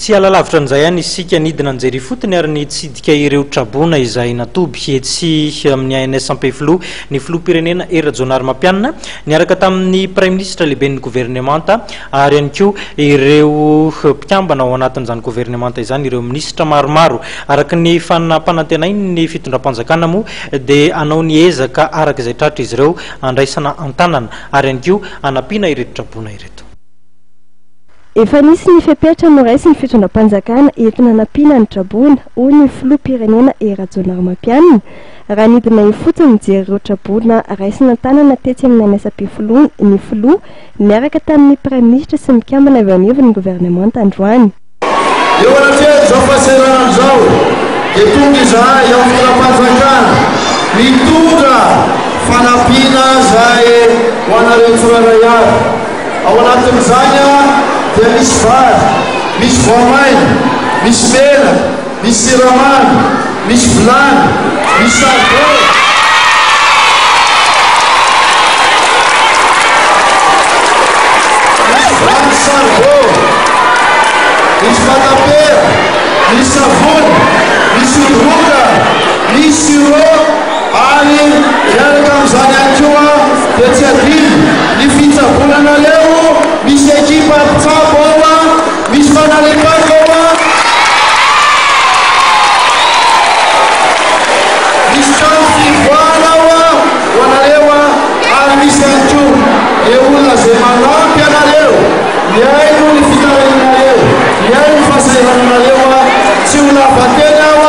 tsy alalavitra an'izay any isika nidina anjery fotony ary ny tsidika ireo trabona izay natoby etsy amin'ny ANS Sampefilo ny filoham-pirenena Rajonary Mampianina niaraka tamin'ny Prime Ministre lehiben'ny gouvernemanta ary ihany koa ireo mpikambana ao anatin'izany gouvernemanta izany ireo ministra maromaro araka ny fanampanantenainy ny fitondram-panjakana moa dia anao ny ezaka araka izay tratra izy ireo andraisana antanana ary ihany koa anampiana ireto trabona ireto. Efa nisy ny fepetra noraisy ny fitondram-panjakana entina anampiana ny trabona hoy ny filoham-pirenena Rajonary Mampianina raha nidina fotsiny mijery ireo trabona raisina tanana tetsy amin'ny ANS Sampefilo ny filoha miaraka tamin'ny Prime Ministre sy mikambana avy anivon'ny gouvernemanta androany. Eo anatrehatra izao fahasahiranana izao dia tonga izahay ao fitondram-panjakana mitondra fanampiana izay ho anareo tsirairay avy ao anatin'izany dia misy vary, misy voamaina, misy mena, misy siramamy, misy vilany, misy saribô. Misy vilany saribô, misy fatapera, misy savony, misy odroka, misy sirô ary miaraka amin'izany ihany koa dia tsy adino ny fitsabonana leo misy ekipa mpitsabo ao misy fanalefaka ao misy trano fivoana ao ho anareo ary misy ihany koa ny olona izay manampy anareo miaino ny fitarenanareo miaino ny fahasahirananareo tsy ho lavateny ao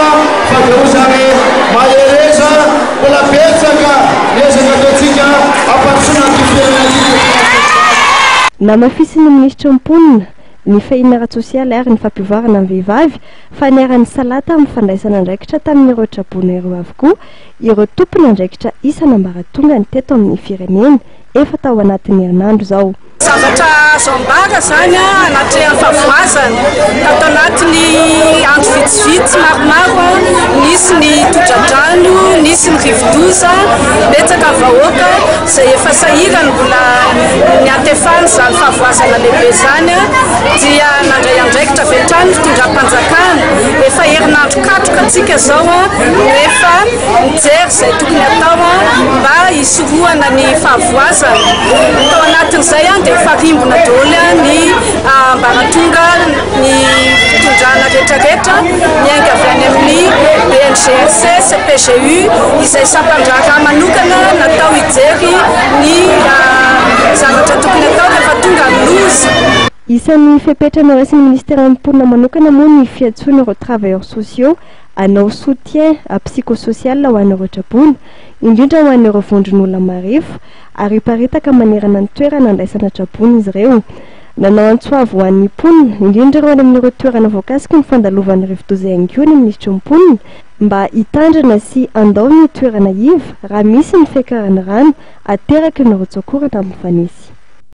fa dia ho zany mahereza mbola betsaka ezaka ataontsika ampandrosoana ny firenena. Namafisin'ny ministra mponina ny fahina sosialy ary ny fampivoarana amin'ny vehivavy fa niarany salata amin'ny fandraisana andraikitra tamin'ireo trabona ireo avokoa ireo tompony andraikitra isan'ambaratonga ny teto amin'ny firenena efa tao anatin'ny herinandro izao. Zavatra zombaka zany anatrehan'ny favoazana atao anatin'ny andro vitsivitsy maromaro nisy ny todradrano nisy ny rivodoza betsaka vahoaka izay efa sahirany mbola ny antefany izany favoazana lehibe zany dia nandray andraikitra avy hatrany fitondram-panjakana efa herinandro katroka antsika zao rehefa mijery izay tokony atao mba hisorohana ny favoazana tao anatin'izay dia efa rimbona daholo ny ambaratonga ny fitondrana rehetrarehetra miainga avy any amin'ny BNGRC CPGU izay sampandraka manokana natao hijery ny zavatra tokony atao rehefa tonga ny loza. Isan'ny fepetra noraisy ny ministera mponina manokana moa ny fiantsoana ireo travailleurs sociaux anao soutien psychosocial ho an'ireo trabona indrindra ho an'ireo vondron'olona marefo ary iparitaka manerana ny toerana andraisana trabona izy ireo. Nanao antsoavo ho an'ny mponina indrindra ireo any amin'ireo toerana voakasika ny fandalovany rivodoza ihany koa ny ministra mponina mba hitandrina sy andao ny toerana iva raha misy ny fiakarany rano ateraka n'ireo tsakorana amin'ny vanesy.